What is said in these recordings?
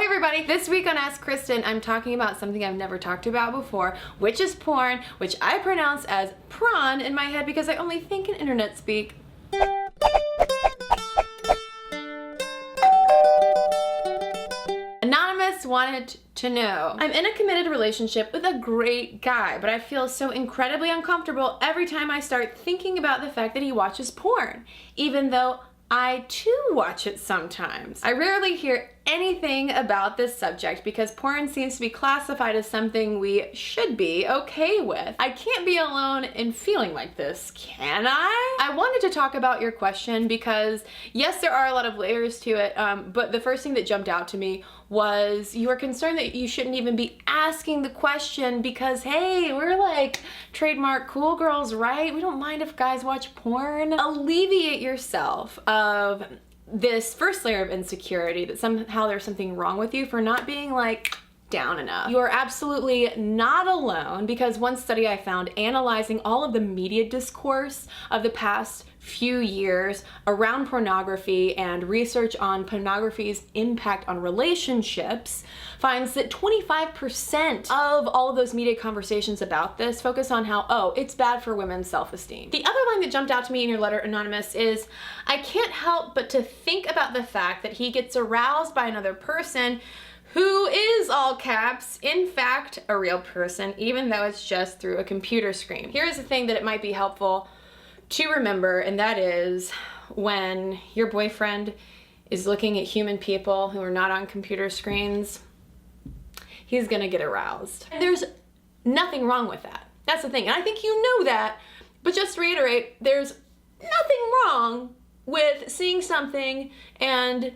hey everybody, this week on Ask Kristen, I'm talking about something I've never talked about before, which is porn, which I pronounce as prawn in my head because I only think in internet speak. Anonymous wanted to know, I'm in a committed relationship with a great guy, but I feel so incredibly uncomfortable every time I start thinking about the fact that he watches porn, even though I too watch it sometimes. I rarely hear anything about this subject because porn seems to be classified as something we should be okay with. I can't be alone in feeling like this, can I? I wanted to talk about your question because yes, there are a lot of layers to it, but the first thing that jumped out to me was you were concerned that you shouldn't even be asking the question because hey, we're like trademark cool girls, right? We don't mind if guys watch porn. Alleviate yourself of this first layer of insecurity that somehow there's something wrong with you for not being like down enough. You are absolutely not alone because one study I found analyzing all of the media discourse of the past few years around pornography and research on pornography's impact on relationships finds that 25% of all of those media conversations about this focus on how, oh, it's bad for women's self-esteem. The other line that jumped out to me in your letter, Anonymous, is I can't help but to think about the fact that he gets aroused by another person who is, all caps, in fact, a real person, even though it's just through a computer screen. Here's the thing that it might be helpful to remember, and that is when your boyfriend is looking at human people who are not on computer screens, he's gonna get aroused. And there's nothing wrong with that. That's the thing, and I think you know that, but just to reiterate, there's nothing wrong with seeing something and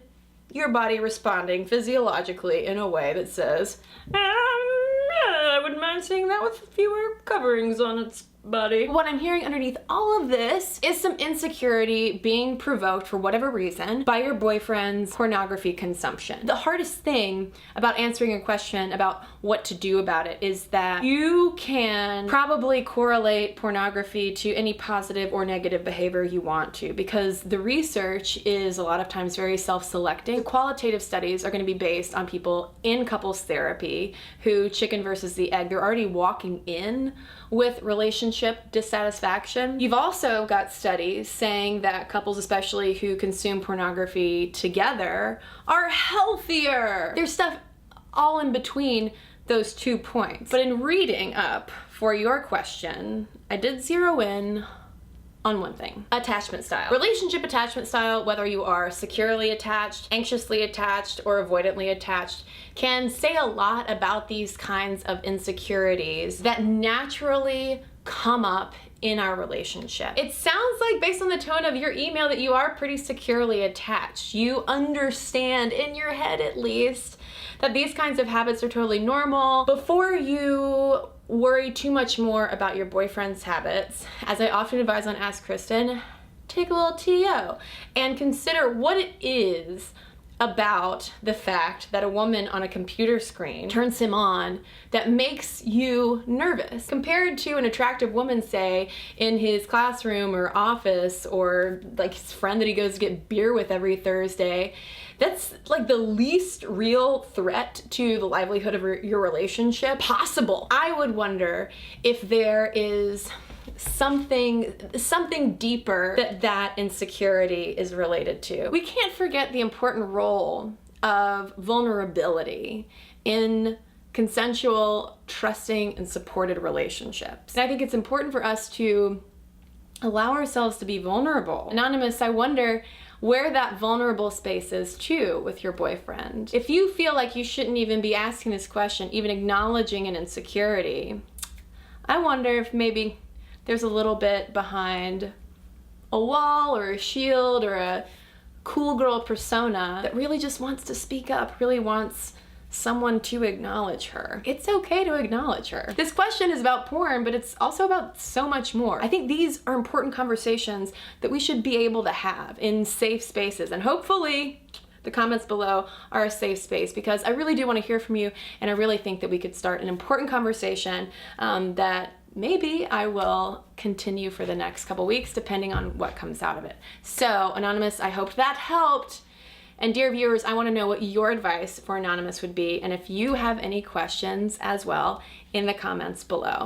your body responding physiologically in a way that says, I wouldn't mind seeing that with fewer coverings on its body. What I'm hearing underneath all of this is some insecurity being provoked for whatever reason by your boyfriend's pornography consumption. The hardest thing about answering a question about what to do about it is that you can probably correlate pornography to any positive or negative behavior you want to because the research is a lot of times very self-selecting. The qualitative studies are going to be based on people in couples therapy who chicken versus the egg. They're already walking in with relationship dissatisfaction. You've also got studies saying that couples, especially who consume pornography together, are healthier. There's stuff all in between those 2 points. But in reading up for your question, I did zero in on one thing: attachment style. Relationship attachment style, whether you are securely attached, anxiously attached, or avoidantly attached, can say a lot about these kinds of insecurities that naturally come up in our relationship. It sounds like, based on the tone of your email, that you are pretty securely attached. You understand, in your head at least, that these kinds of habits are totally normal. Before you worry too much more about your boyfriend's habits, as I often advise on Ask Kristen, take a little TO and consider what it is about the fact that a woman on a computer screen turns him on that makes you nervous compared to an attractive woman, say, in his classroom or office, or like his friend that he goes to get beer with every Thursday. That's like the least real threat to the livelihood of your relationship possible. I would wonder if there is something deeper that insecurity is related to. We can't forget the important role of vulnerability in consensual, trusting, and supported relationships. And I think it's important for us to allow ourselves to be vulnerable. Anonymous, I wonder where that vulnerable space is too with your boyfriend. If you feel like you shouldn't even be asking this question, even acknowledging an insecurity, I wonder if maybe there's a little bit behind a wall or a shield or a cool girl persona that really just wants to speak up, really wants someone to acknowledge her. It's okay to acknowledge her. This question is about porn, but it's also about so much more. I think these are important conversations that we should be able to have in safe spaces, and hopefully the comments below are a safe space, because I really do want to hear from you, and I really think that we could start an important conversation that maybe I will continue for the next couple weeks, depending on what comes out of it. So, Anonymous, I hope that helped. And dear viewers, I want to know what your advice for Anonymous would be, and if you have any questions as well, in the comments below.